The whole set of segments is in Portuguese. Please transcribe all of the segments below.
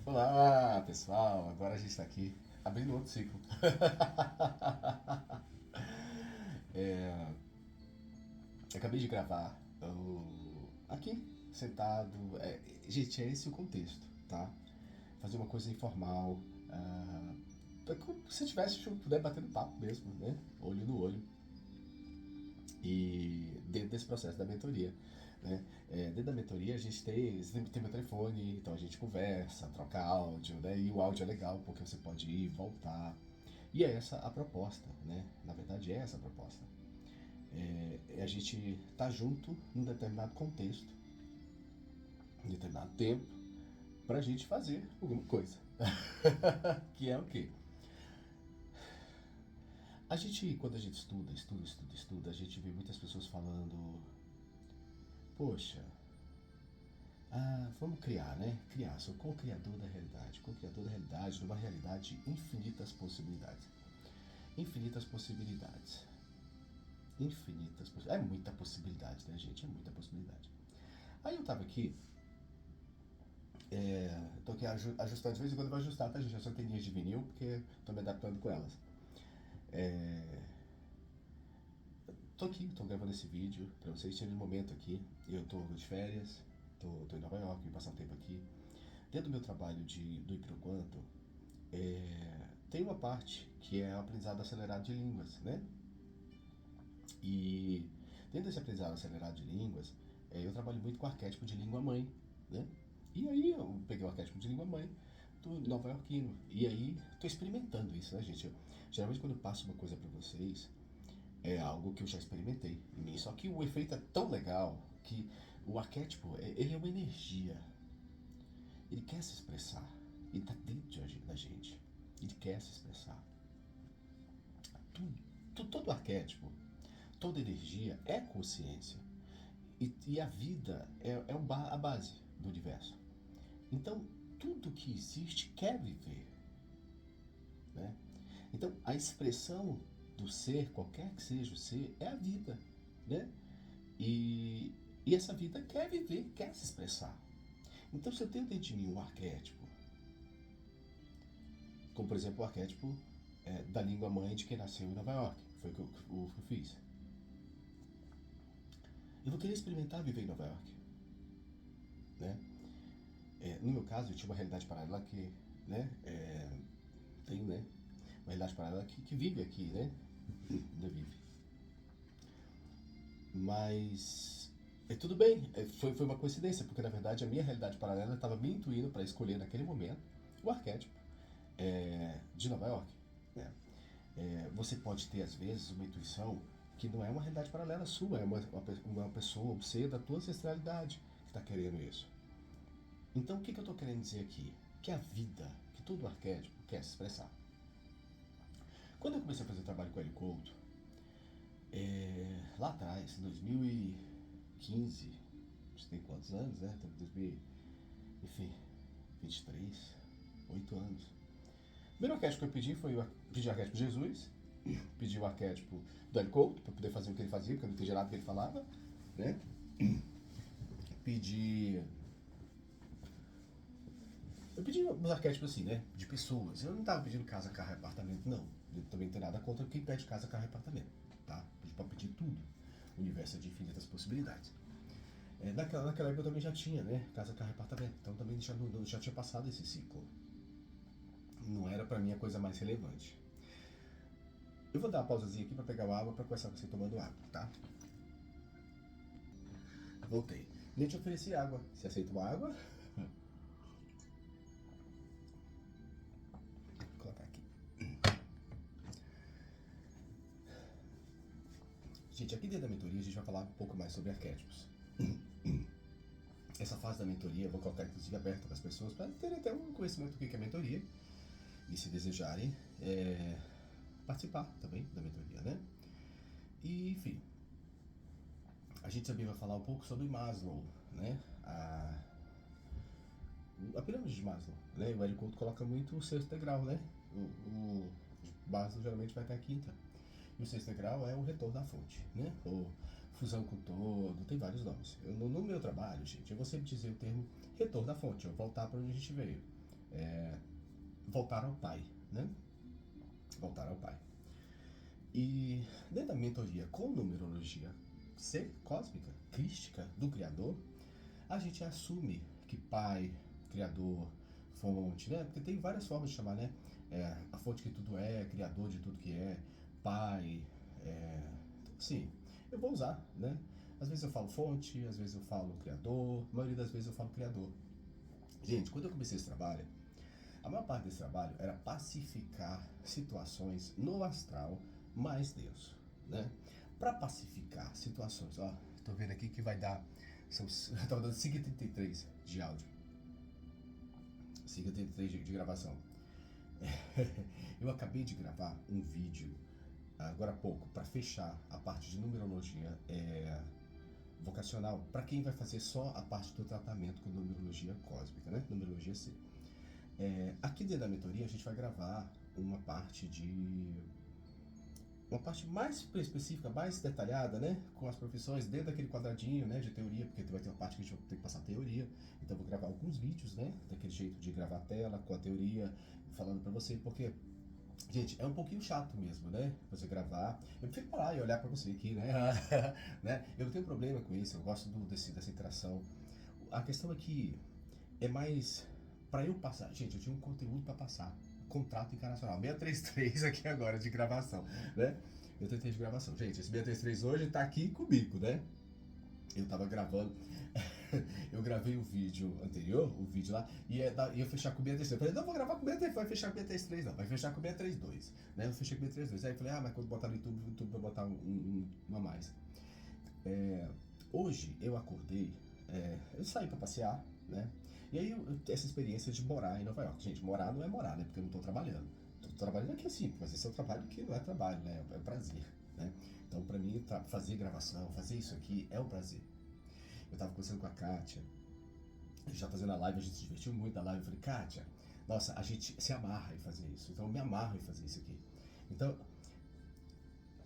Olá, pessoal. Agora a gente está aqui abrindo outro ciclo. É, acabei de gravar aqui, sentado. Gente, é esse o contexto, tá? Fazer uma coisa informal. Como se tivesse, tipo, puder bater no papo mesmo, né? Olho no olho. E dentro desse processo da mentoria, né? Dentro da mentoria a gente tem meu telefone, então a gente conversa, troca áudio, né? E o áudio é legal porque você pode ir, voltar. E é essa a proposta, né? Na verdade é essa a proposta. É a gente tá junto num determinado contexto, em determinado tempo, pra gente fazer alguma coisa. Que é o quê? A gente, quando a gente estuda, a gente vê muitas pessoas falando, poxa, vamos criar, né? Criar, sou co-criador da realidade. Co-criador da realidade, de uma realidade de infinitas possibilidades. Infinitas possibilidades. Infinitas possibilidades. É muita possibilidade, né, gente? É muita possibilidade. Aí eu tava aqui, tô aqui ajustando, de vez em quando eu vou ajustar, tá, gente? As anteninhas de vinil, porque tô me adaptando com elas. É, tô aqui, tô gravando esse vídeo pra vocês terem um momento aqui. Eu tô de férias, tô em Nova York, vim passar um tempo aqui. Dentro do meu trabalho do Improquanto, tem uma parte que é o aprendizado acelerado de línguas, né? E dentro desse aprendizado acelerado de línguas, eu trabalho muito com o arquétipo de língua mãe, né? E aí eu peguei o arquétipo de língua mãe do nova iorquino. E aí tô experimentando isso, né, gente? Geralmente quando eu passo uma coisa para vocês, é algo que eu já experimentei em mim. Só que o efeito é tão legal que o arquétipo, ele é uma energia. Ele quer se expressar. Ele está dentro da gente. Ele quer se expressar. Todo arquétipo, toda energia é consciência. E a vida é a base do universo. Então, tudo que existe quer viver. Né? Então, a expressão do ser, qualquer que seja o ser, é a vida. Né? E, e essa vida quer viver, quer se expressar. Então, se eu tenho dentro de mim um arquétipo, como por exemplo o arquétipo da língua mãe de quem nasceu em Nova York, foi o que eu fiz. Eu vou querer experimentar viver em Nova York. Né? No meu caso, eu tinha uma realidade paralela que, né, tem, né, uma realidade paralela que vive aqui, né, ainda vive. Mas tudo bem, foi uma coincidência, porque na verdade a minha realidade paralela estava me intuindo para escolher naquele momento o arquétipo de Nova York. Né? Você pode ter às vezes uma intuição que não é uma realidade paralela sua, é uma pessoa, um ser da tua ancestralidade que está querendo isso. Então o que eu estou querendo dizer aqui? Que a vida, que todo arquétipo quer se expressar. Quando eu comecei a fazer trabalho com o Hélio Couto, lá atrás, em 2015, você tem quantos anos, né? 2000, enfim, 23, 8 anos. O primeiro arquétipo que eu pedi foi pedir o arquétipo de Jesus, pedi o arquétipo do Hélio Couto, para poder fazer o que ele fazia, porque eu não entendia nada do que ele falava, né? Pedi eu pedi uns arquétipos assim, né? De pessoas. Eu não tava pedindo casa, carro e apartamento, não. Eu também não tenho nada contra quem pede casa, carro e apartamento. Tá? Pedi pra pedir tudo. O universo é de infinitas possibilidades. Naquela época eu também já tinha, né? Casa, carro e apartamento. Então também já tinha passado esse ciclo. Não era pra mim a coisa mais relevante. Eu vou dar uma pausazinha aqui pra pegar uma água pra começar você tomando água, tá? Voltei. Nem te ofereci água. Você aceita uma água? Vou colocar aqui. Gente, aqui dentro da mentoria a gente vai falar um pouco mais sobre arquétipos. Essa fase da mentoria eu vou colocar inclusive aberta para as pessoas para terem até um conhecimento do que é mentoria e se desejarem participar também da mentoria, né? E enfim, a gente também vai falar um pouco sobre Maslow, né? A pirâmide de Maslow, né? O Hélio Couto coloca muito o sexto degrau, né? O Maslow geralmente vai até a quinta. E o sexto degrau é o retorno da fonte, né? Ou fusão com todo, tem vários nomes. No meu trabalho, gente, eu vou sempre dizer o termo retorno da fonte, ou voltar para onde a gente veio. voltar ao Pai, né? Voltar ao Pai. E dentro da mentoria com numerologia C, cósmica, crística, do Criador, a gente assume que Pai, Criador, fonte, né? Porque tem várias formas de chamar, né? A fonte que tudo é, Criador de tudo que é, Pai, sim, eu vou usar, né? Às vezes eu falo fonte, às vezes eu falo Criador, a maioria das vezes eu falo Criador. Gente, quando eu comecei esse trabalho, a maior parte desse trabalho era pacificar situações no astral mais Deus, né? Para pacificar situações, ó, tô vendo aqui que vai dar, eu tava dando 5h33 de áudio, 5h33 de gravação. Eu acabei de gravar um vídeo agora há pouco para fechar a parte de numerologia vocacional para quem vai fazer só a parte do tratamento com numerologia cósmica, né? Numerologia C. Aqui dentro da mentoria a gente vai gravar uma parte mais específica, mais detalhada, né, com as profissões dentro daquele quadradinho, né, de teoria, porque vai ter uma parte que a gente vai ter que passar teoria. Então eu vou gravar alguns vídeos, né, daquele jeito de gravar a tela com a teoria, falando pra você, porque, gente, é um pouquinho chato mesmo, né, você gravar. Eu prefiro parar e olhar pra você aqui, né, né. Eu não tenho problema com isso, eu gosto dessa interação. A questão é que é mais pra eu passar. Gente, eu tinha um conteúdo pra passar. Contrato internacional 633 aqui agora de gravação, né? Eu tentei de gravação. Gente, esse 633 hoje tá aqui comigo, né? Eu tava gravando, eu gravei o vídeo anterior, o vídeo lá, e ia fechar com o 633. Eu falei, não, vou gravar com o 633, vai fechar com o 633 não, vai fechar com o 632, né? Eu fechei com o 632. Aí eu falei, mas quando botar no YouTube vai botar uma a mais. Hoje eu acordei, eu saí pra passear, né? E aí essa experiência de morar em Nova York. Gente, morar não é morar, né? Porque eu não tô trabalhando. Tô trabalhando aqui assim, mas esse é um trabalho que não é trabalho, né? É prazer, né? Então pra mim, fazer gravação, fazer isso aqui é um prazer. Eu tava conversando com a Kátia, a gente tá fazendo a live, a gente se divertiu muito na live. Eu falei, Kátia, nossa, a gente se amarra em fazer isso. Então eu me amarro em fazer isso aqui. Então,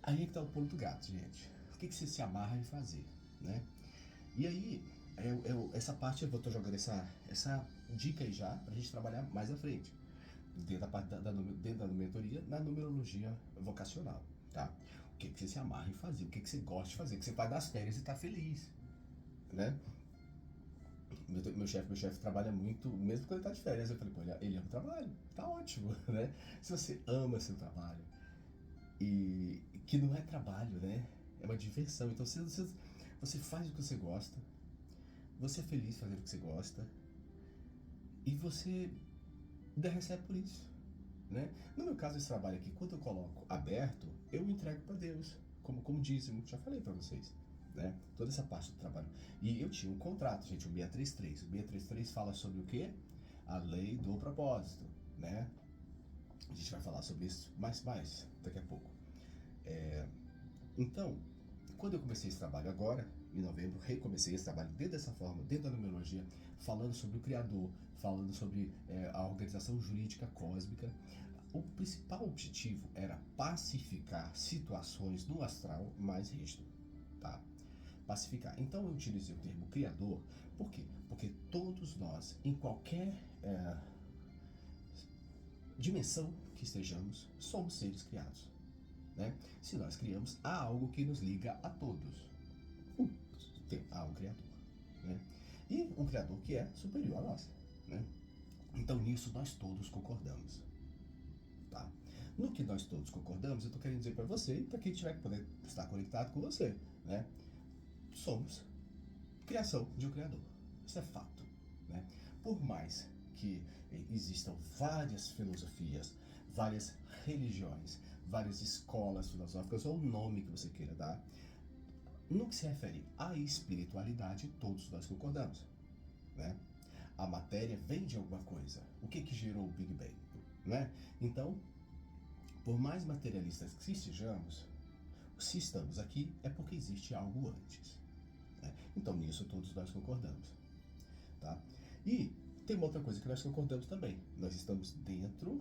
aí é que tá o pulo do gato, gente. O que você se amarra em fazer, né? E aí, essa parte eu tô jogando essa dica aí já pra gente trabalhar mais à frente. Dentro da parte dentro da mentoria, na numerologia vocacional, tá? O que você se amarra em fazer, o que você gosta de fazer, que você vai das férias e tá feliz, né? Meu chefe trabalha muito, mesmo quando ele tá de férias. Eu falei, pô, ele ama o trabalho, tá ótimo, né? Se você ama seu trabalho, e que não é trabalho, né? É uma diversão. Então você faz o que você gosta, você é feliz fazendo o que você gosta, e você recebe por isso, né? No meu caso, esse trabalho aqui, quando eu coloco aberto, eu entrego para Deus, como dízimo, já falei para vocês, né? Toda essa parte do trabalho. E eu tinha um contrato, gente, o 633. O 633 fala sobre o quê? A lei do propósito, né? A gente vai falar sobre isso mais daqui a pouco. Então, quando eu comecei esse trabalho agora, em novembro, recomecei esse trabalho dentro dessa forma, dentro da numerologia, falando sobre o Criador, falando sobre a organização jurídica cósmica. O principal objetivo era pacificar situações no astral mais rígido, tá? Pacificar. Então eu utilizei o termo Criador, por quê? Porque todos nós, em qualquer dimensão que estejamos, somos seres criados, né? Se nós criamos, há algo que nos liga a todos. Há um Criador, né? E um Criador que é superior a nós, né? Então nisso nós todos concordamos, tá? No que nós todos concordamos, eu estou querendo dizer para você e para quem tiver que poder estar conectado com você, né? Somos criação de um Criador. Isso é fato, né? Por mais que existam várias filosofias, várias religiões, várias escolas filosóficas, ou o nome que você queira dar, no que se refere à espiritualidade, todos nós concordamos, né? A matéria vem de alguma coisa. O que gerou o Big Bang, né? Então, por mais materialistas que estejamos, se estamos aqui é porque existe algo antes, né? Então, nisso todos nós concordamos, tá? E tem uma outra coisa que nós concordamos também. Nós estamos dentro.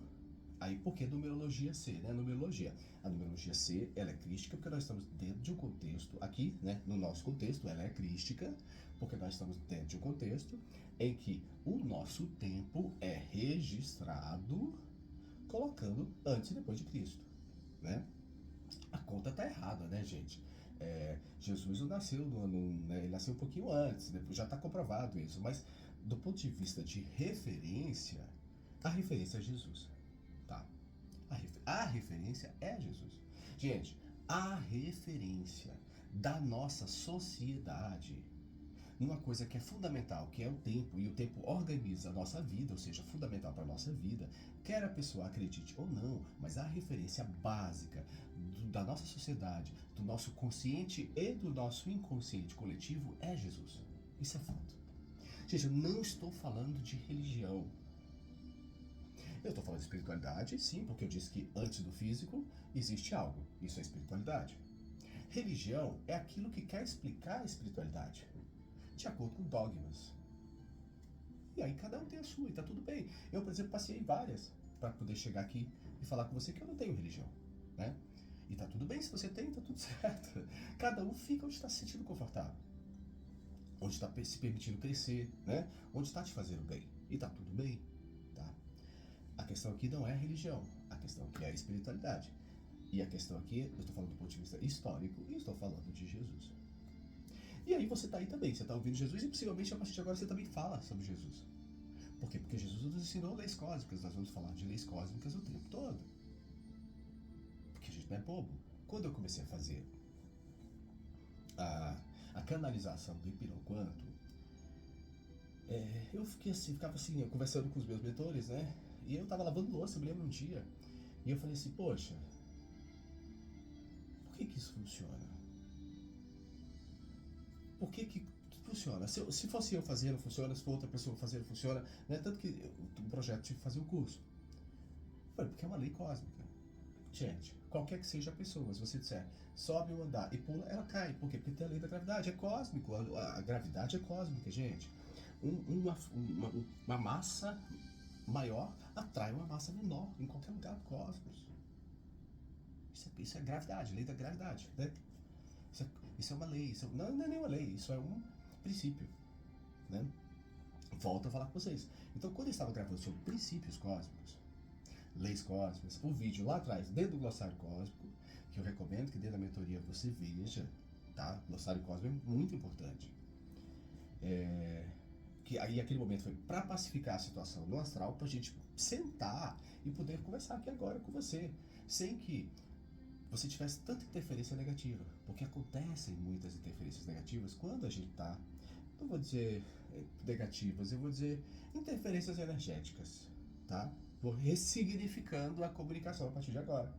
Aí, por que numerologia C, né? A numerologia C, ela é crística porque nós estamos dentro de um contexto, aqui, né? No nosso contexto, ela é crística porque nós estamos dentro de um contexto em que o nosso tempo é registrado colocando antes e depois de Cristo, né? A conta tá errada, né, gente? Jesus não nasceu no ano, né, ele nasceu um pouquinho antes, depois já está comprovado isso, mas do ponto de vista de referência, a referência é Jesus, tá? A referência é Jesus. Gente, a referência da nossa sociedade numa coisa que é fundamental, que é o tempo, e o tempo organiza a nossa vida, ou seja, fundamental para a nossa vida, quer a pessoa acredite ou não, mas a referência básica da nossa sociedade, do nosso consciente e do nosso inconsciente coletivo é Jesus. Isso é fato. Gente, eu não estou falando de religião. Eu estou falando de espiritualidade, sim, porque eu disse que antes do físico existe algo. Isso é espiritualidade. Religião é aquilo que quer explicar a espiritualidade de acordo com dogmas. E aí cada um tem a sua e tá tudo bem. Eu, por exemplo, passei várias para poder chegar aqui e falar com você que eu não tenho religião, né? E tá tudo bem, se você tem, tá tudo certo. Cada um fica onde está se sentindo confortável, onde está se permitindo crescer, né? Onde está te fazendo bem. E tá tudo bem, tá? A questão aqui não é a religião, a questão aqui é a espiritualidade. E a questão aqui, eu estou falando do ponto de vista histórico e estou falando de Jesus. E aí você está aí também, você está ouvindo Jesus e possivelmente a partir de agora você também fala sobre Jesus. Por quê? Porque Jesus nos ensinou leis cósmicas, nós vamos falar de leis cósmicas o tempo todo. Porque a gente não é bobo. Quando eu comecei a fazer a canalização do Hipiroquanto, eu ficava assim, conversando com os meus mentores, né? E eu estava lavando louça, eu me lembro um dia, e eu falei assim, poxa, por que isso funciona? Por que funciona? Se fosse eu fazer, não funciona. Se for outra pessoa fazer, não funciona. Né? Tanto que o projeto tive que fazer o curso. Falei, porque é uma lei cósmica. Gente, qualquer que seja a pessoa, se você disser sobe um andar e pula, ela cai. Por quê? Porque tem a lei da gravidade. É cósmico. A gravidade é cósmica, gente. Uma massa maior atrai uma massa menor em qualquer lugar do cosmos. Isso é gravidade, lei da gravidade, né? Isso é uma lei, não é nem uma lei, isso é um princípio, né? Volto a falar com vocês. Então, quando eu estava gravando sobre princípios cósmicos, leis cósmicas, o vídeo lá atrás, dentro do glossário cósmico, que eu recomendo que dentro da mentoria você veja, tá? O glossário cósmico é muito importante. Que aí aquele momento foi para pacificar a situação no astral, para a gente sentar e poder conversar aqui agora com você, sem que você tivesse tanta interferência negativa, porque acontecem muitas interferências negativas quando a gente está, não vou dizer negativas, eu vou dizer interferências energéticas, tá? Vou ressignificando a comunicação a partir de agora,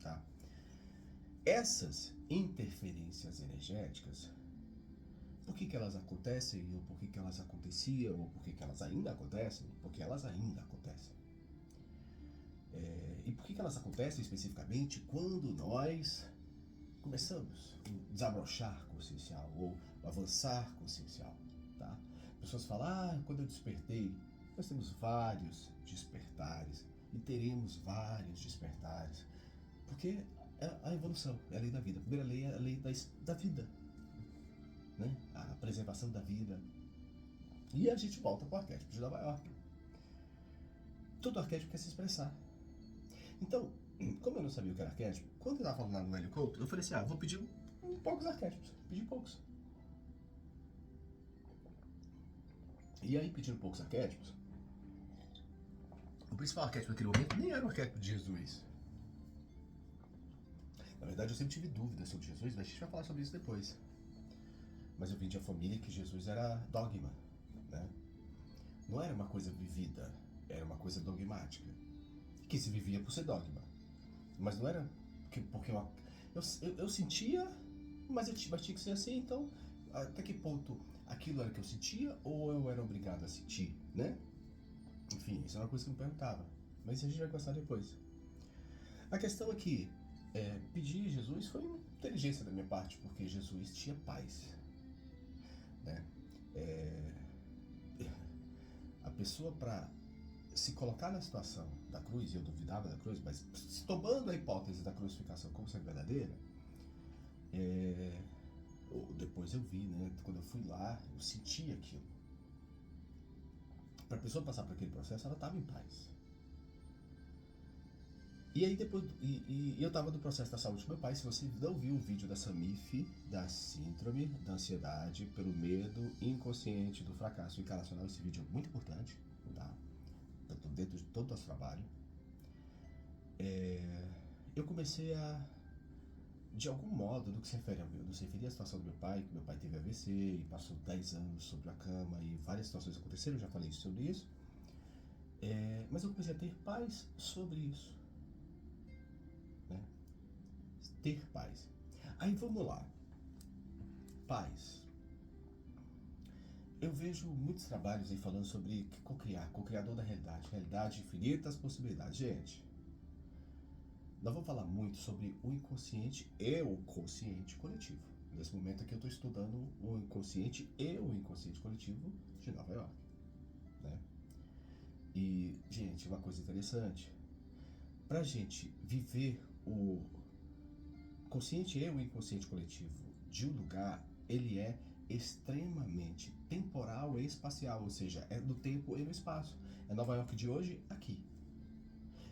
tá? Essas interferências energéticas, por que elas acontecem, ou por que elas aconteciam, ou por que elas ainda acontecem? Porque elas ainda acontecem. E por que elas acontecem especificamente quando nós começamos a desabrochar consciencial ou avançar consciencial, tá? Pessoas falam, quando eu despertei, nós temos vários despertares e teremos vários despertares, porque é a evolução, é a lei da vida. A primeira lei é a lei da vida, né? A preservação da vida. E a gente volta para o arquétipo de Nova York. Todo arquétipo quer se expressar. Então, como eu não sabia o que era arquétipo, quando eu estava falando lá no Hélio Couto, eu falei assim, vou pedir poucos arquétipos, pedi poucos. E aí, pedindo poucos arquétipos, o principal arquétipo naquele momento nem era o arquétipo de Jesus. Na verdade, eu sempre tive dúvidas sobre Jesus, mas a gente vai falar sobre isso depois. Mas eu vim de uma família que Jesus era dogma, né? Não era uma coisa vivida, era uma coisa dogmática, que se vivia por ser dogma. Mas não era porque eu sentia, mas tinha que ser assim, então até que ponto aquilo era o que eu sentia ou eu era obrigado a sentir, né? Enfim, isso é uma coisa que eu me perguntava, mas isso a gente vai conversar depois. A questão é que pedir Jesus foi uma inteligência da minha parte, porque Jesus tinha paz, né? A pessoa, para se colocar na situação da cruz, e eu duvidava da cruz, mas tomando a hipótese da crucificação como sendo verdadeira, depois eu vi, né? Quando eu fui lá, eu senti aquilo. para a pessoa passar por aquele processo, ela estava em paz. E aí depois, eu estava no processo da saúde com meu pai. Se você não viu o vídeo da SAMIF, da síndrome da ansiedade pelo medo inconsciente do fracasso encarnacional, esse vídeo é muito importante, tá? Dentro de todo o nosso trabalho. Eu comecei a, de algum modo, no que se refere à situação do meu pai, que meu pai teve AVC e passou 10 anos sobre a cama e várias situações aconteceram, eu já falei sobre isso. Mas eu comecei a ter paz sobre isso. Né? Ter paz. Aí vamos lá. Paz. Eu vejo muitos trabalhos aí falando sobre co-criar, co-criador da realidade, realidade infinitas possibilidades. Gente, nós vamos falar muito sobre o inconsciente e o consciente coletivo. Nesse momento aqui eu estou estudando o inconsciente e o inconsciente coletivo de Nova York. Né? E, gente, uma coisa interessante. Para a gente viver o consciente e o inconsciente coletivo de um lugar, ele é extremamente temporal e espacial, ou seja, é no tempo e no espaço. É Nova York de hoje, aqui.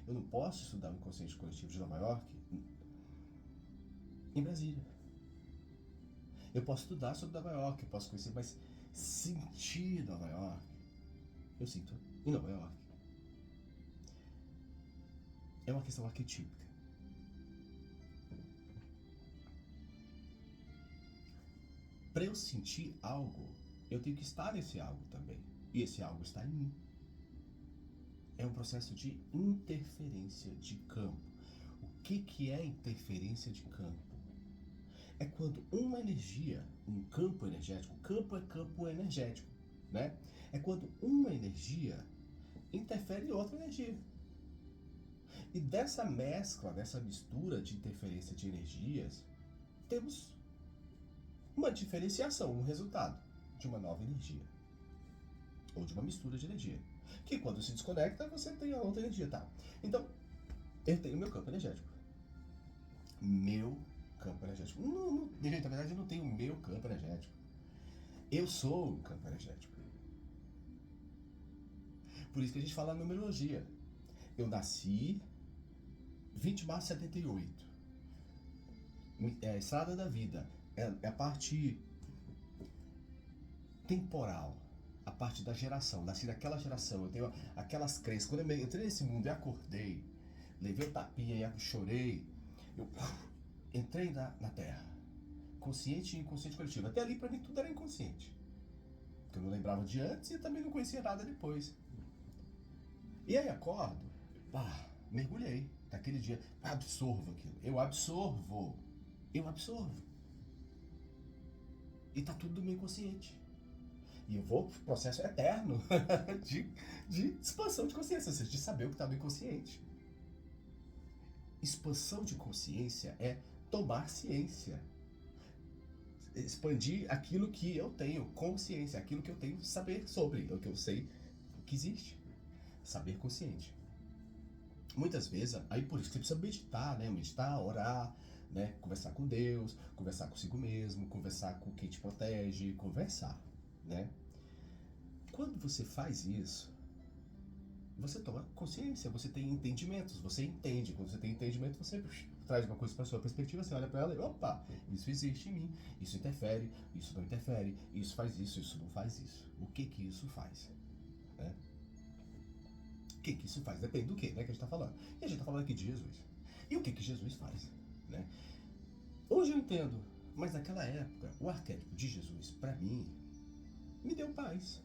Eu não posso estudar o inconsciente coletivo de Nova York em Brasília. Eu posso estudar sobre Nova York, eu posso conhecer, mas sentir Nova York, eu sinto em Nova York. É uma questão arquetípica. Para eu sentir algo, eu tenho que estar nesse algo também. E esse algo está em mim. É um processo de interferência de campo. O que é interferência de campo? É quando uma energia, um campo energético, campo é campo energético, né? É quando uma energia interfere em outra energia. E dessa mescla, dessa mistura de interferência de energias, temos uma diferenciação, um resultado de uma nova energia. Ou de uma mistura de energia. Que quando se desconecta, você tem a outra energia, tá? Então, eu tenho meu campo energético. Meu campo energético. Gente, na verdade, eu não tenho meu campo energético. Eu sou o campo energético. Por isso que a gente fala numerologia. Eu nasci 20 de março de 78. É a estrada da vida. É a parte temporal. A parte da geração. Nasci naquela geração. Eu tenho aquelas crenças. Quando eu entrei nesse mundo e acordei, levei o tapinha e chorei, eu entrei na Terra. Consciente e inconsciente coletivo. Até ali, pra mim, tudo era inconsciente. Porque eu não lembrava de antes e também não conhecia nada depois. E aí acordo, mergulhei naquele dia, absorvo aquilo. Eu absorvo. E tá tudo no meu inconsciente. E eu vou pro processo eterno de expansão de consciência, ou seja, de saber o que está no inconsciente. Expansão de consciência é tomar ciência. Expandir aquilo que eu tenho consciência, aquilo que eu tenho saber sobre, o que eu sei que existe. Saber consciente. Muitas vezes, aí por isso que você precisa meditar, né? Meditar, orar, né? Conversar com Deus, conversar consigo mesmo, conversar com quem te protege, conversar, né? Quando você faz isso, você toma consciência, você tem entendimentos, você entende. Quando você tem entendimento, você traz uma coisa para sua perspectiva, você olha para ela e opa, isso existe em mim, isso interfere, isso não interfere, isso faz isso não faz isso. O que isso faz? Né? O que isso faz? Depende do que, né, que a gente está falando. E a gente está falando aqui de Jesus. E o que Jesus faz? Né? Hoje eu entendo, mas naquela época, o arquétipo de Jesus, para mim, me deu paz.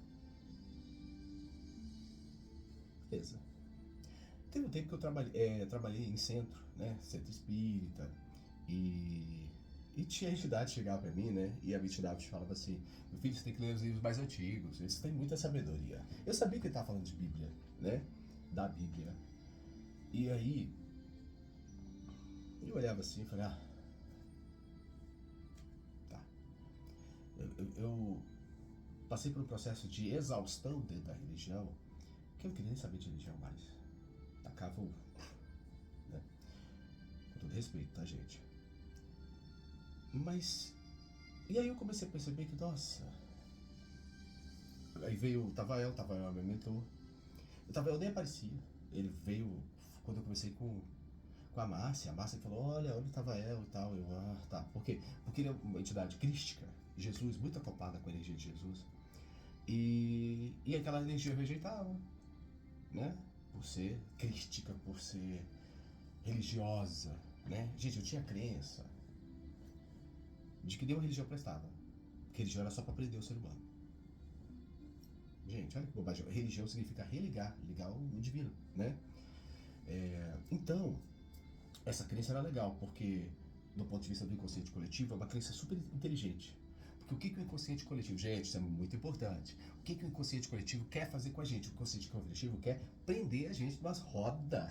Beleza. Teve um tempo que eu trabalhei em centro, né? Centro espírita. E tinha entidade chegar pra mim, né? E a entidade falava assim: meu filho, você tem que ler os livros mais antigos, eles têm muita sabedoria. Eu sabia que ele estava falando de Bíblia, né? Da Bíblia. E aí, eu olhava assim e falei: tá. Eu passei por um processo de exaustão dentro da religião, que eu não queria nem saber de religião mais. Tacava o. Né? Com todo respeito, tá, gente? Mas. E aí eu comecei a perceber que, nossa. Aí veio o Tavael é meu mentor, Eu nem aparecia. Ele veio quando eu comecei com a Márcia falou, olha onde estava ela e tal. Eu, tá. Por quê? Porque ele é uma entidade crística, Jesus, muito acoplada com a energia de Jesus. E aquela energia eu rejeitava, né? Por ser crística, por ser religiosa, né? Gente, eu tinha crença de que nenhuma religião prestava. Que religião era só para prender o ser humano. Gente, olha que bobagem. Religião significa religar, ligar o divino, né? Então, essa crença era legal, porque do ponto de vista do inconsciente coletivo, é uma crença super inteligente. Porque o que o inconsciente coletivo, gente, isso é muito importante. O que o inconsciente coletivo quer fazer com a gente? O inconsciente coletivo quer prender a gente numas rodas,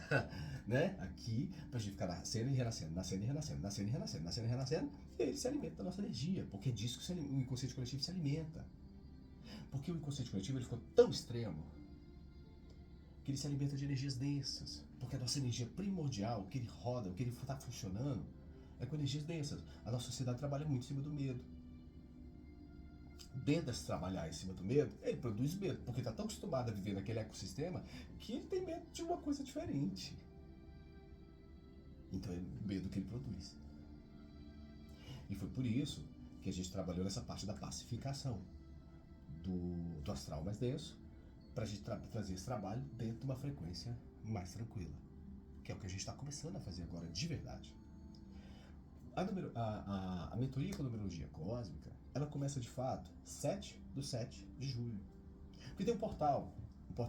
né? Aqui, pra gente ficar nascendo e renascendo, nascendo e renascendo, nascendo e renascendo, nascendo e renascendo, e ele se alimenta da nossa energia, porque é disso que o inconsciente coletivo se alimenta. Porque o inconsciente coletivo ele ficou tão extremo que ele se alimenta de energias densas. Porque a nossa energia primordial, o que ele roda, o que ele está funcionando, é com energias densas. A nossa sociedade trabalha muito em cima do medo. Dentro desse trabalhar em cima do medo, ele produz medo, porque está tão acostumado a viver naquele ecossistema que ele tem medo de uma coisa diferente. Então é o medo que ele produz. E foi por isso que a gente trabalhou nessa parte da pacificação do astral mais denso, para a gente trazer esse trabalho dentro de uma frequência mais tranquila, que é o que a gente está começando a fazer agora de verdade. A mentoria com a numerologia cósmica, ela começa de fato 7/7 de julho. Porque tem um portal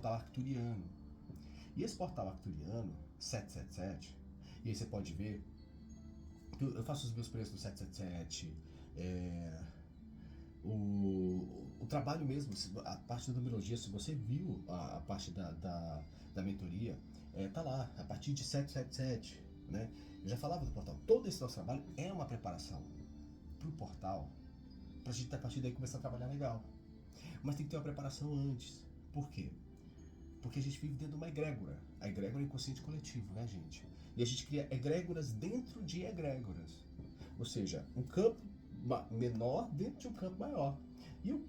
arcturiano. E esse portal arcturiano, 777, e aí você pode ver, eu faço os meus preços do 777, o trabalho mesmo, a parte da numerologia, se você viu a parte da mentoria, tá lá, a partir de 777, né? Eu já falava do portal. Todo esse nosso trabalho é uma preparação para o portal, para a gente a partir daí começar a trabalhar legal. Mas tem que ter uma preparação antes. Por quê? Porque a gente vive dentro de uma egrégora. A egrégora é inconsciente coletivo, né, gente? E a gente cria egrégoras dentro de egrégoras. Ou seja, um campo menor dentro de um campo maior.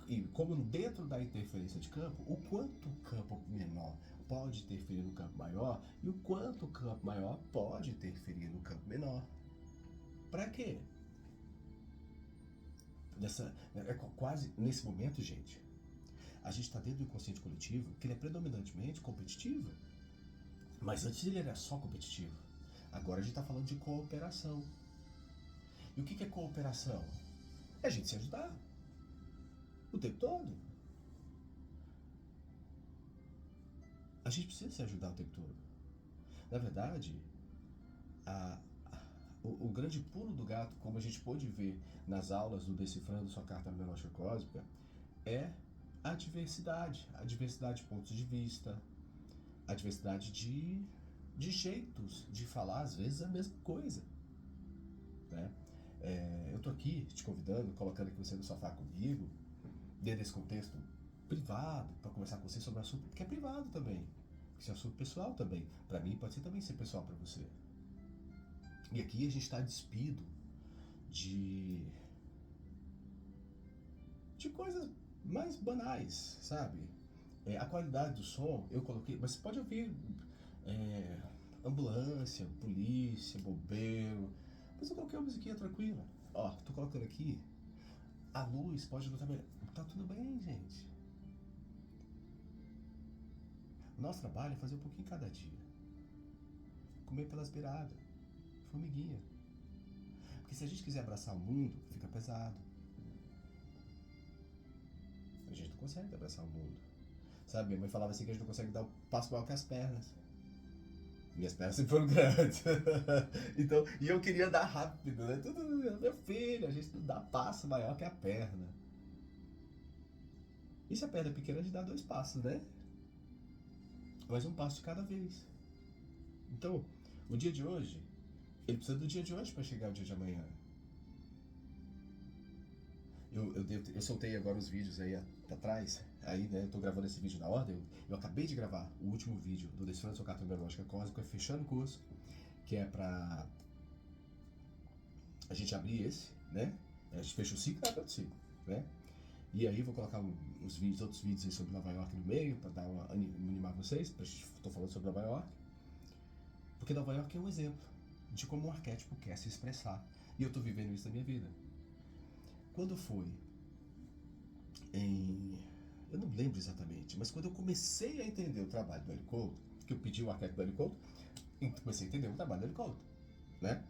E como dentro da interferência de campo, o quanto o campo menor pode interferir no campo maior e o quanto o campo maior pode interferir no campo menor. Para quê? Quase nesse momento, gente, a gente está dentro do inconsciente coletivo que ele é predominantemente competitivo. Mas antes ele era só competitivo. Agora a gente está falando de cooperação. E o que é cooperação? É a gente se ajudar o tempo todo. A gente precisa se ajudar o tempo todo. Na verdade, o grande pulo do gato, como a gente pôde ver nas aulas do Decifrando Sua Carta Numerológica Cósmica, é a diversidade de pontos de vista, a diversidade de jeitos de falar, às vezes, a mesma coisa. Né? Eu tô aqui te convidando, colocando aqui você no sofá comigo, dentro desse contexto privado, para conversar com você sobre um assunto que é privado também, que é um assunto pessoal também. Para mim, pode ser também ser pessoal para você. E aqui a gente está despido de coisas mais banais, sabe? A qualidade do som, eu coloquei, mas você pode ouvir ambulância, polícia, bombeiro, mas eu coloquei uma musiquinha tranquila. Ó, tô colocando aqui, a luz pode não estar melhor. Tá tudo bem, gente. O nosso trabalho é fazer um pouquinho cada dia. Comer pelas beiradas, formiguinha. Porque se a gente quiser abraçar o mundo, fica pesado. A gente não consegue abraçar o mundo. Sabe, minha mãe falava assim que a gente não consegue dar um passo maior que as pernas. Minhas pernas sempre foram grandes. Então, e eu queria dar rápido, né? Meu filho, a gente não dá passo maior que a perna. E se a perna é pequena, a gente dá 2 passos, né? Mas um passo de cada vez. Então, o dia de hoje, ele precisa do dia de hoje para chegar o dia de amanhã. Eu soltei agora os vídeos aí atrás, aí, né, eu tô gravando esse vídeo na ordem, eu acabei de gravar o último vídeo do Decifrando Sua Carta Numerológica Cósmica, fechando o curso, que é pra a gente abrir esse, né, a gente fecha o ciclo e abre outro ciclo, né, E aí vou colocar outros vídeos aí sobre Nova York no meio, para animar vocês, estou falando sobre Nova York. Porque Nova York é um exemplo de como um arquétipo quer se expressar. E eu estou vivendo isso na minha vida. Quando foi eu não lembro exatamente, mas quando eu comecei a entender o trabalho do L. Couto, que eu pedi o arquétipo do L. Couto, comecei a entender o trabalho do L. Couto, né?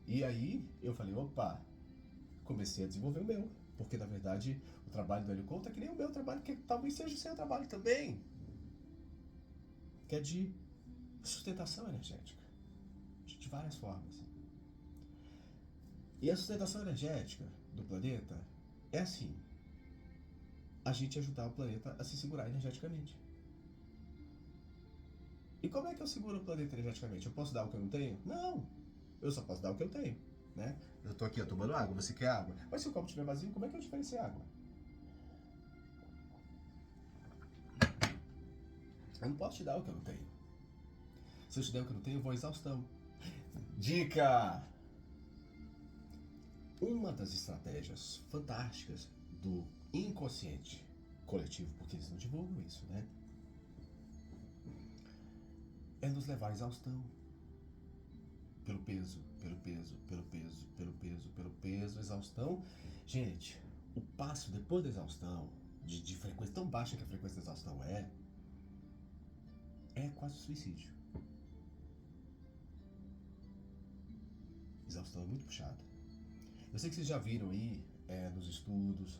E aí eu falei, opa, comecei a desenvolver o meu, porque na verdade o trabalho do L. Couto é que nem o meu trabalho, que talvez seja o seu trabalho também, que é de sustentação energética, de várias formas. E a sustentação energética do planeta é assim, a gente ajudar o planeta a se segurar energeticamente. E como é que eu seguro o planeta energeticamente? Eu posso dar o que eu não tenho? Não! Eu só posso dar o que eu tenho, né? Eu tô aqui tomando água, você quer água? Mas se o copo estiver vazio, como é que eu diferencio água? Eu não posso te dar o que eu não tenho. Se eu te der o que eu não tenho, eu vou à exaustão. Dica! Uma das estratégias fantásticas do inconsciente coletivo, porque eles não divulgam isso, né? É nos levar à exaustão. Pelo peso, exaustão. Gente, o passo depois da exaustão, de frequência tão baixa que a frequência da exaustão é quase suicídio. Exaustão é muito puxada. Eu sei que vocês já viram aí nos estudos,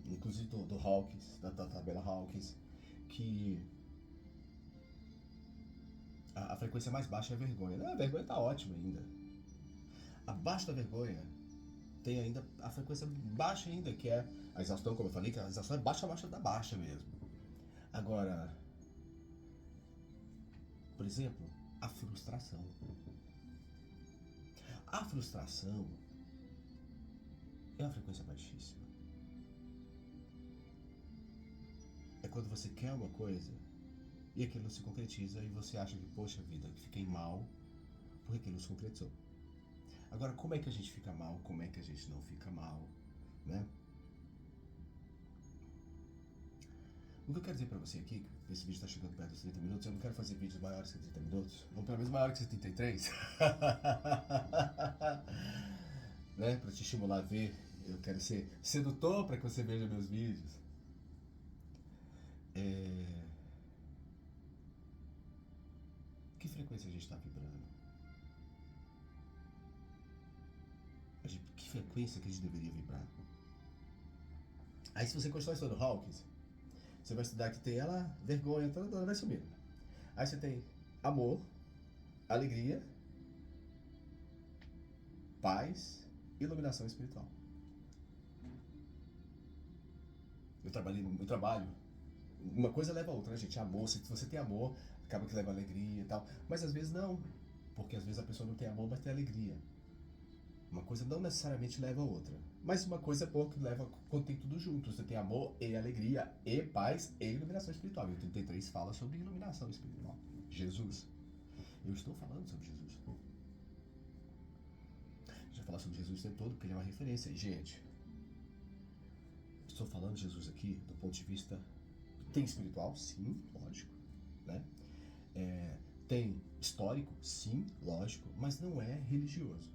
inclusive do Hawkins, da tabela Hawkins, que a frequência mais baixa é a vergonha. Não, a vergonha tá ótima ainda. Abaixo da vergonha tem ainda a frequência baixa ainda, que é a exaustão, como eu falei, que a exaustão é baixa da baixa mesmo. Agora, por exemplo, a frustração. A frustração é uma frequência baixíssima. É quando você quer uma coisa e aquilo não se concretiza e você acha que, poxa vida, fiquei mal porque aquilo não se concretizou. Agora, como é que a gente fica mal? Como é que a gente não fica mal? Né? O que eu quero dizer pra você aqui, que esse vídeo está chegando perto dos 30 minutos, eu não quero fazer vídeos maiores que 30 minutos, ou pelo menos maiores que 33. Né? Pra te estimular a ver, eu quero ser sedutor pra que você veja meus vídeos. Que frequência a gente está vibrando? Que frequência que a gente deveria vibrar? Aí se você continuar estudando Hawkins, você vai estudar que tem ela, vergonha, toda ela vai subir. Aí você tem amor, alegria, paz, iluminação espiritual. Eu trabalho. Uma coisa leva a outra, né, gente? Amor, se você tem amor, acaba que leva alegria e tal. Mas às vezes não. Porque às vezes a pessoa não tem amor, mas tem alegria. Uma coisa não necessariamente leva a outra. Mas uma coisa é boa que leva, quando tem tudo junto. Você tem amor e alegria, e paz, e iluminação espiritual. E o 33 fala sobre iluminação espiritual. Jesus. Eu estou falando sobre Jesus. A gente vai falar sobre Jesus o tempo todo, porque ele é uma referência. E, gente, estou falando de Jesus aqui do ponto de vista... Tem espiritual? Sim, lógico. Né? Tem histórico? Sim, lógico. Mas não é religioso.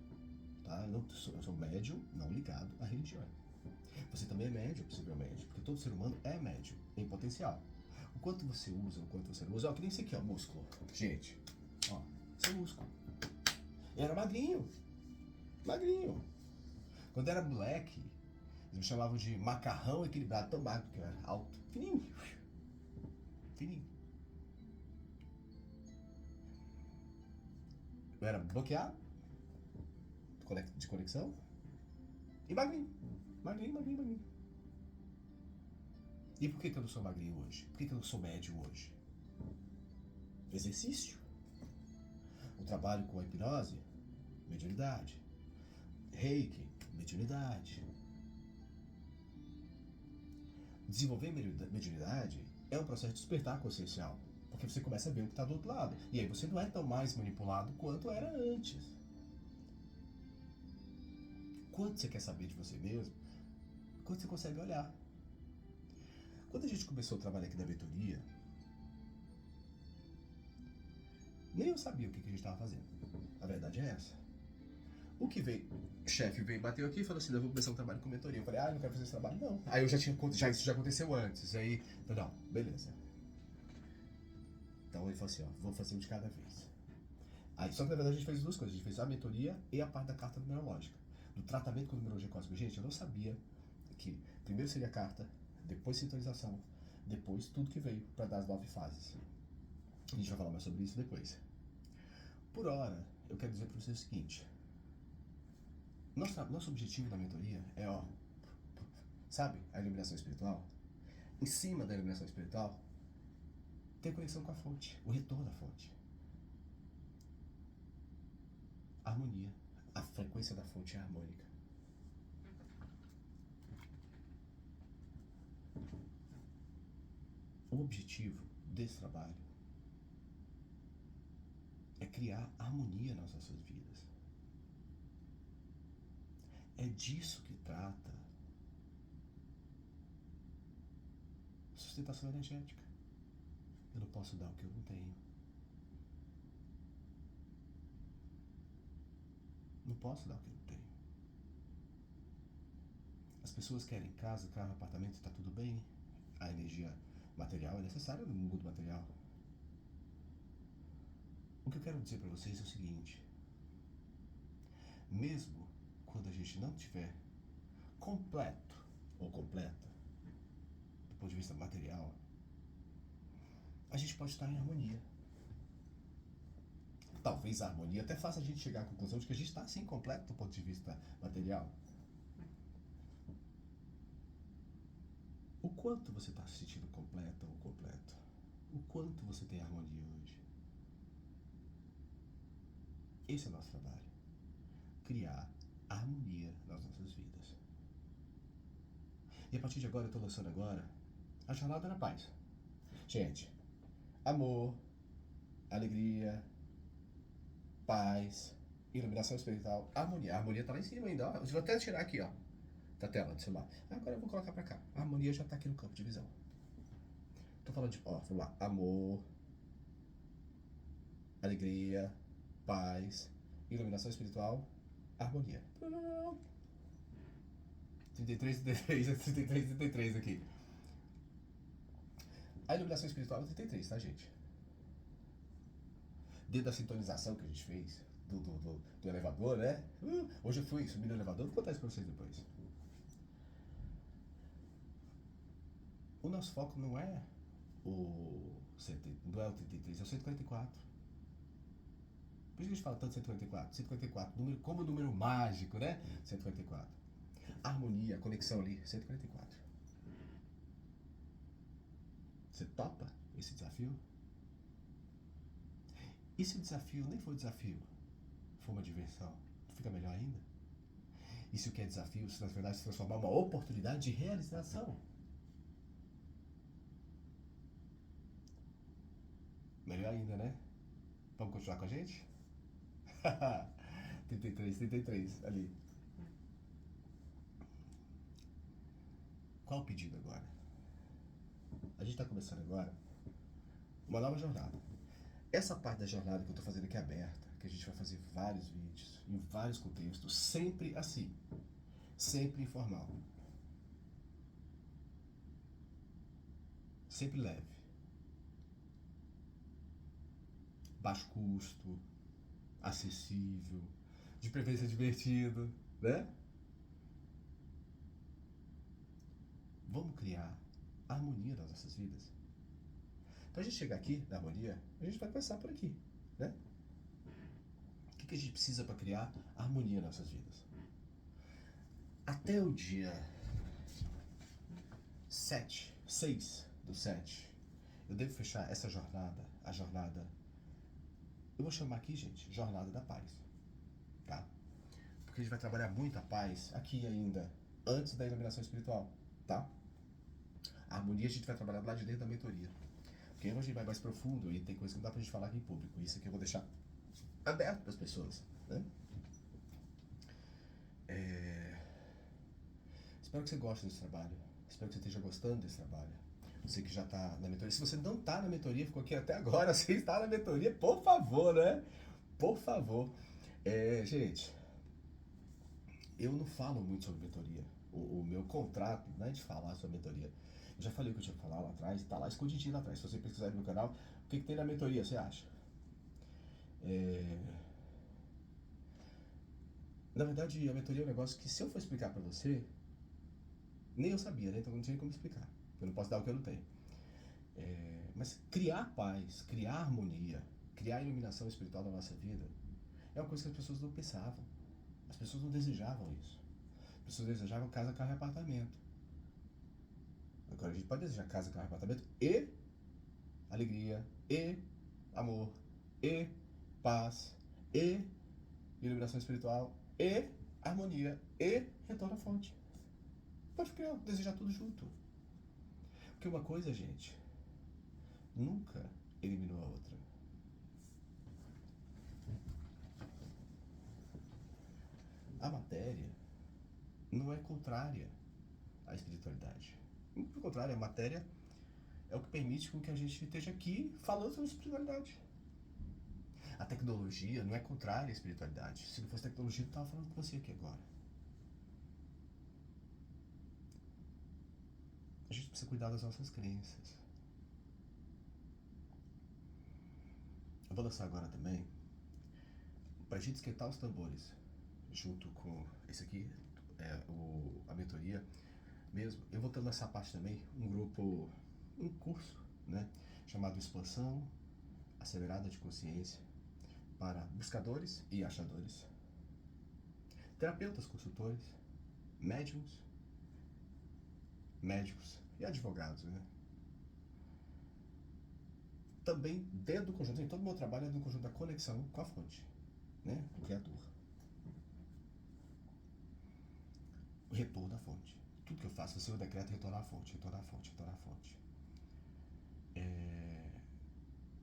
Tá? Eu sou médium não ligado à religião. Você também é médium, possivelmente, porque todo ser humano é médium, em potencial. O quanto você usa, o quanto você não usa, ó, que nem isso aqui, ó, músculo. Gente, ó, isso é músculo. Eu era magrinho. Quando eu era moleque, eles me chamavam de macarrão equilibrado, tão magro que eu era alto, fininho. Eu era bloqueado, de conexão, e magrinho. E por que eu não sou magrinho hoje? Por que eu não sou médio hoje? Exercício. O trabalho com a hipnose, mediunidade. Reiki, mediunidade. Desenvolver mediunidade é um processo de despertar consciencial. Porque você começa a ver o que está do outro lado. E aí você não é tão mais manipulado quanto era antes. Quanto você quer saber de você mesmo, quando você consegue olhar. Quando a gente começou o trabalho aqui da mentoria, nem eu sabia o que a gente estava fazendo. A verdade é essa. O que veio, o chefe veio, bateu aqui e falou assim, eu vou começar um trabalho com mentoria. Eu falei, eu não quero fazer esse trabalho, não. Aí eu isso já aconteceu antes. Aí, não, beleza. Então ele falou assim, vou fazer um de cada vez. Aí, só que na verdade a gente fez duas coisas. A gente fez a mentoria e a parte da carta numerológica. Do tratamento com numerologia cósmica. Gente, eu não sabia que primeiro seria a carta, depois sintonização, depois tudo que veio para dar as 9 fases. A gente vai falar mais sobre isso depois. Por hora, eu quero dizer para você o seguinte. Nosso objetivo na mentoria é, sabe, a iluminação espiritual? Em cima da iluminação espiritual, ter conexão com a fonte, o retorno à fonte. Harmonia. A frequência da fonte é harmônica. O objetivo desse trabalho é criar harmonia nas nossas vidas. É disso que trata sustentação energética. Eu não posso dar o que eu não tenho. Não posso dar o que eu não tenho. As pessoas querem casa, carro, apartamento, está tudo bem. A energia material é necessária no mundo material. O que eu quero dizer para vocês é o seguinte. Mesmo quando a gente não tiver completo ou completa, do ponto de vista material, a gente pode estar em harmonia. Talvez a harmonia até faça a gente chegar à conclusão de que a gente está assim completo do ponto de vista material. O quanto você está se sentindo completa ou completo? O quanto você tem harmonia hoje? Esse é o nosso trabalho. Criar harmonia nas nossas vidas. E a partir de agora, eu estou lançando agora a Jornada da Paz. Gente, amor, alegria, paz, iluminação espiritual, harmonia. A harmonia está lá em cima ainda, ó. Eu vou até tirar aqui, ó, da tela do celular. Agora eu vou colocar pra cá. A harmonia já está aqui no campo de visão. Tô falando de, vamos lá. Amor, alegria, paz, iluminação espiritual, harmonia. 33, 33 aqui. A iluminação espiritual é 33, tá, gente? Dentro da sintonização que a gente fez, do elevador, né? Hoje eu fui subir no elevador, vou contar isso pra vocês depois. O nosso foco não é o 33, é o 144. Por isso que a gente fala tanto 144. 144, número, como número mágico, né? 144. Harmonia, conexão ali, 144. Você topa esse desafio? E se o desafio nem for desafio, for uma diversão, fica melhor ainda? E se o que é desafio, se na verdade se transformar em uma oportunidade de realização? Melhor ainda, né? Vamos continuar com a gente? 33, ali. Qual o pedido agora? A gente está começando agora uma nova jornada. Essa parte da jornada que eu estou fazendo aqui é aberta, que a gente vai fazer vários vídeos, em vários contextos, sempre assim, sempre informal, sempre leve, baixo custo, acessível, de preferência divertido, né? Vamos criar harmonia nas nossas vidas. Para a gente chegar aqui na harmonia, a gente vai começar por aqui, né? O que a gente precisa para criar harmonia nas nossas vidas? Até o dia 6/7, eu devo fechar essa jornada, a jornada, eu vou chamar aqui, gente, Jornada da Paz, tá? Porque a gente vai trabalhar muito a paz aqui ainda, antes da iluminação espiritual, tá? A harmonia a gente vai trabalhar lá de dentro da mentoria. Porque hoje a gente vai mais profundo e tem coisa que não dá pra gente falar aqui em público. Isso aqui eu vou deixar aberto para as pessoas, né? Espero que você goste desse trabalho. Espero que você esteja gostando desse trabalho. Você que já está na mentoria. Se você não está na mentoria, ficou aqui até agora, você está na mentoria, por favor, né? Por favor. Gente, eu não falo muito sobre mentoria. O meu contrato não é de falar sobre mentoria. Eu já falei o que eu tinha que falar lá atrás, tá lá escondidinho lá atrás. Se você pesquisar no meu canal, o que tem na mentoria, você acha? Na verdade, a mentoria é um negócio que se eu for explicar pra você, nem eu sabia, né? Então não tinha como explicar. Eu não posso dar o que eu não tenho. Mas criar paz, criar harmonia, criar iluminação espiritual na nossa vida é uma coisa que as pessoas não pensavam. As pessoas não desejavam isso. As pessoas desejavam casa, carro e apartamento. Agora a gente pode desejar casa, carro e apartamento e alegria, e amor, e paz, e iluminação espiritual, e harmonia, e retorno à fonte. Pode criar, desejar tudo junto. Porque uma coisa, gente, nunca eliminou a outra. A matéria não é contrária à espiritualidade. Pelo contrário, a matéria é o que permite com que a gente esteja aqui falando sobre espiritualidade. A tecnologia não é contrária à espiritualidade. Se não fosse tecnologia, eu estava falando com você aqui agora. A gente precisa cuidar das nossas crenças. Eu vou lançar agora também, pra gente esquentar os tambores, junto com esse aqui, a mentoria mesmo. Eu vou lançar parte também, um curso, né, chamado Expansão Acelerada de Consciência para buscadores e achadores, terapeutas, consultores, médiums, médicos e advogados, né? Também dentro do conjunto, todo o meu trabalho é no conjunto da conexão com a fonte, né? O Criador. O retorno à fonte. Tudo que eu faço, o Senhor decreta retornar à fonte, retornar à fonte, retornar à fonte.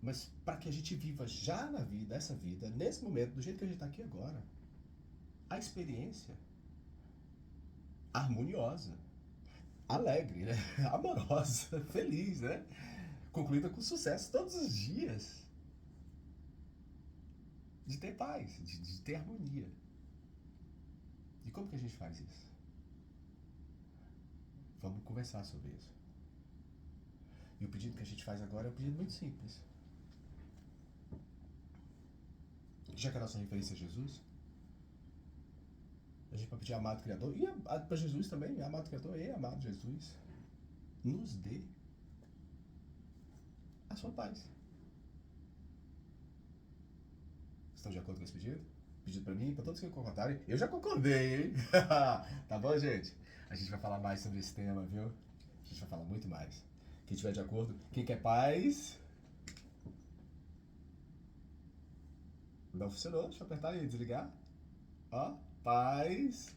Mas para que a gente viva já na vida, essa vida, nesse momento, do jeito que a gente está aqui agora, a experiência harmoniosa, alegre, né? Amorosa, feliz, né? Concluída com sucesso todos os dias. De ter paz, de ter harmonia. E como que a gente faz isso? Vamos conversar sobre isso. E o pedido que a gente faz agora é um pedido muito simples. Já que a nossa referência é Jesus, a gente vai pedir amado Criador, e para Jesus também, amado Criador e amado Jesus, nos dê a sua paz. Estão de acordo com esse pedido? Pedido pra mim, pra todos que concordarem. Eu já concordei, hein? Tá bom, gente? A gente vai falar mais sobre esse tema, viu? A gente vai falar muito mais. Quem estiver de acordo, quem quer paz... Não funcionou, deixa eu apertar e desligar. Ó, paz...